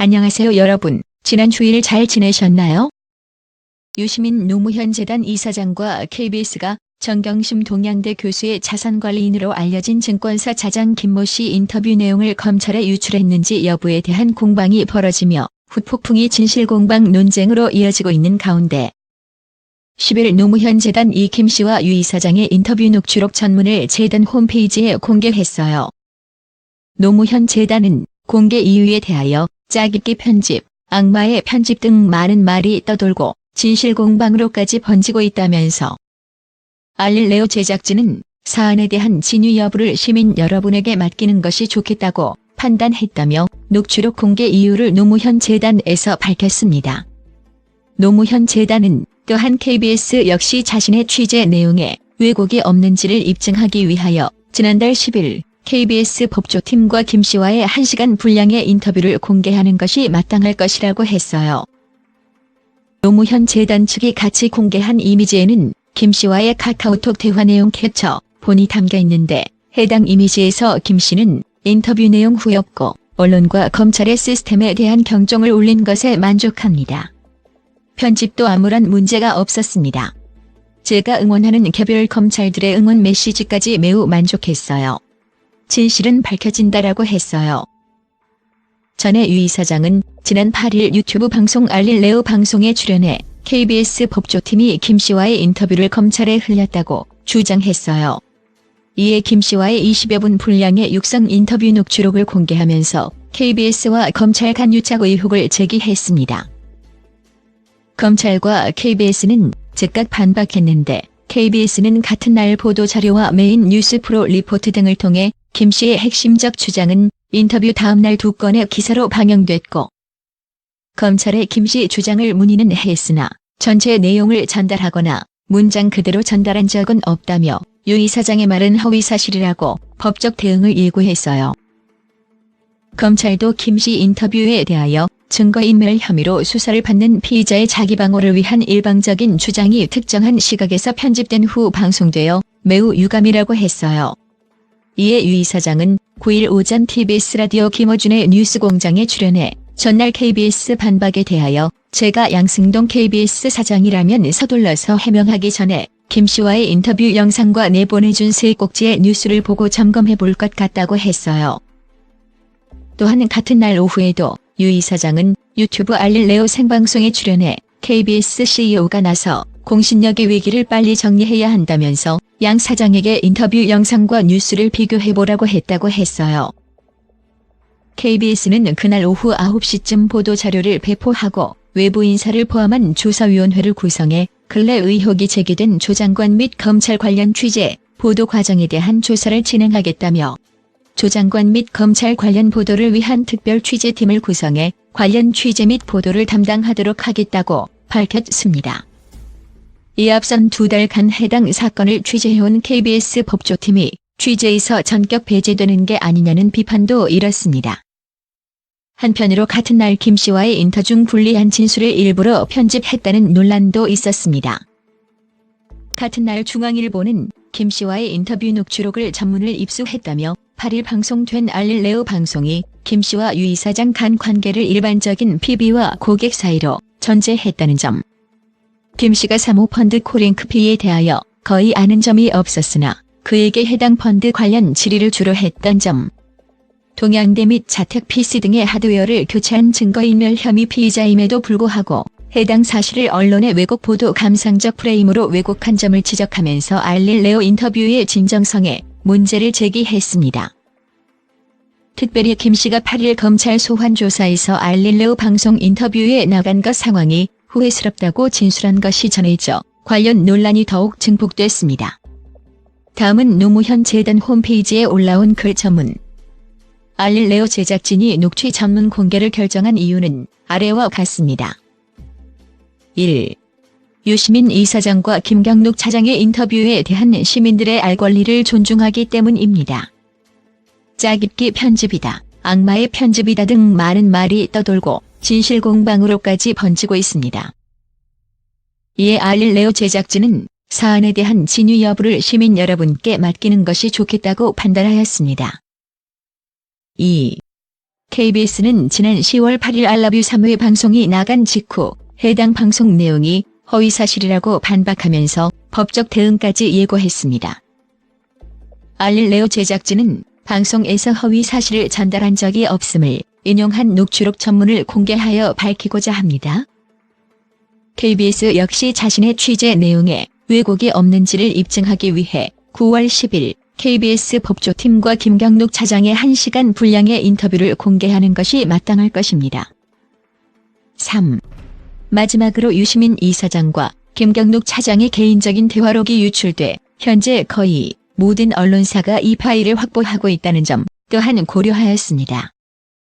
안녕하세요 여러분. 지난 주일 잘 지내셨나요? 유시민 노무현 재단 이사장과 KBS가 정경심 동양대 교수의 자산관리인으로 알려진 증권사 차장 김모 씨 인터뷰 내용을 검찰에 유출했는지 여부에 대한 공방이 벌어지며 후폭풍이 진실공방 논쟁으로 이어지고 있는 가운데 10일 노무현 재단 이 김 씨와 유 이사장의 인터뷰 녹취록 전문을 재단 홈페이지에 공개했어요. 노무현 재단은 공개 이유에 대하여 짜깁기 편집, 악마의 편집 등 많은 말이 떠돌고 진실공방으로까지 번지고 있다면서 알릴레오 제작진은 사안에 대한 진위 여부를 시민 여러분에게 맡기는 것이 좋겠다고 판단했다며 녹취록 공개 이유를 노무현 재단에서 밝혔습니다. 노무현 재단은 또한 KBS 역시 자신의 취재 내용에 왜곡이 없는지를 입증하기 위하여 지난달 10일 KBS 법조팀과 김 씨와의 1시간 분량의 인터뷰를 공개하는 것이 마땅할 것이라고 했어요. 노무현 재단 측이 같이 공개한 이미지에는 김 씨와의 카카오톡 대화 내용 캡처 본이 담겨 있는데 해당 이미지에서 김 씨는 인터뷰 내용 후였고 언론과 검찰의 시스템에 대한 경종을 울린 것에 만족합니다. 편집도 아무런 문제가 없었습니다. 제가 응원하는 개별 검찰들의 응원 메시지까지 매우 만족했어요. 진실은 밝혀진다라고 했어요. 전에 유 이사장은 지난 8일 유튜브 방송 알릴레오 방송에 출연해 KBS 법조팀이 김 씨와의 인터뷰를 검찰에 흘렸다고 주장했어요. 이에 김 씨와의 20여 분 분량의 육성 인터뷰 녹취록을 공개하면서 KBS와 검찰 간 유착 의혹을 제기했습니다. 검찰과 KBS는 즉각 반박했는데 KBS는 같은 날 보도자료와 메인 뉴스 프로 리포트 등을 통해 김 씨의 핵심적 주장은 인터뷰 다음 날 2건의 기사로 방영됐고 검찰의 김 씨 주장을 문의는 했으나 전체 내용을 전달하거나 문장 그대로 전달한 적은 없다며 유 이사장의 말은 허위사실이라고 법적 대응을 예고했어요. 검찰도 김 씨 인터뷰에 대하여 증거인멸 혐의로 수사를 받는 피의자의 자기방어를 위한 일방적인 주장이 특정한 시각에서 편집된 후 방송되어 매우 유감이라고 했어요. 이에 유 이사장은 9일 오전 TBS 라디오 김어준의 뉴스공장에 출연해 전날 KBS 반박에 대하여 제가 양승동 KBS 사장이라면 서둘러서 해명하기 전에 김 씨와의 인터뷰 영상과 내보내준 세 꼭지의 뉴스를 보고 점검해 볼 것 같다고 했어요. 또한 같은 날 오후에도 유 이사장은 유튜브 알릴레오 생방송에 출연해 KBS CEO가 나서 공신력의 위기를 빨리 정리해야 한다면서 양 사장에게 인터뷰 영상과 뉴스를 비교해보라고 했다고 했어요. KBS는 그날 오후 9시쯤 보도자료를 배포하고 외부 인사를 포함한 조사위원회를 구성해 근래 의혹이 제기된 조 장관 및 검찰 관련 취재, 보도 과정에 대한 조사를 진행하겠다며 조 장관 및 검찰 관련 보도를 위한 특별 취재팀을 구성해 관련 취재 및 보도를 담당하도록 하겠다고 밝혔습니다. 이에 앞선 2달간 해당 사건을 취재해온 KBS 법조팀이 취재에서 전격 배제되는 게 아니냐는 비판도 일었습니다. 한편으로 같은 날 김 씨와의 인터 중 불리한 진술을 일부러 편집했다는 논란도 있었습니다. 같은 날 중앙일보는 김 씨와의 인터뷰 녹취록을 전문을 입수했다며 8일 방송된 알릴레오 방송이 김 씨와 유 이사장 간 관계를 일반적인 PB와 고객 사이로 전제했다는 점, 김 씨가 사모펀드 코링크피에 대하여 거의 아는 점이 없었으나 그에게 해당 펀드 관련 질의를 주로 했던 점, 동양대 및 자택 PC 등의 하드웨어를 교체한 증거인멸 혐의 피의자임에도 불구하고 해당 사실을 언론의 왜곡 보도 감상적 프레임으로 왜곡한 점을 지적하면서 알릴레오 인터뷰의 진정성에 문제를 제기했습니다. 특별히 김 씨가 8일 검찰 소환 조사에서 알릴레오 방송 인터뷰에 나간 것 상황이 후회스럽다고 진술한 것이 전해져 관련 논란이 더욱 증폭됐습니다. 다음은 노무현 재단 홈페이지에 올라온 글 전문. 알릴레오 제작진이 녹취 전문 공개를 결정한 이유는 아래와 같습니다. 1. 유시민 이사장과 김경록 차장의 인터뷰에 대한 시민들의 알 권리를 존중하기 때문입니다. 짜깁기 편집이다, 악마의 편집이다 등 많은 말이 떠돌고 진실공방으로까지 번지고 있습니다. 이에 알릴레오 제작진은 사안에 대한 진위 여부를 시민 여러분께 맡기는 것이 좋겠다고 판단하였습니다. 2. KBS는 지난 10월 8일 알라뷰 3회 방송이 나간 직후 해당 방송 내용이 허위사실이라고 반박하면서 법적 대응까지 예고했습니다. 알릴레오 제작진은 방송에서 허위사실을 전달한 적이 없음을 인용한 녹취록 전문을 공개하여 밝히고자 합니다. KBS 역시 자신의 취재 내용에 왜곡이 없는지를 입증하기 위해 9월 10일 KBS 법조팀과 김경록 차장의 1시간 분량의 인터뷰를 공개하는 것이 마땅할 것입니다. 3. 마지막으로 유시민 이사장과 김경록 차장의 개인적인 대화록이 유출돼 현재 거의 모든 언론사가 이 파일을 확보하고 있다는 점 또한 고려하였습니다.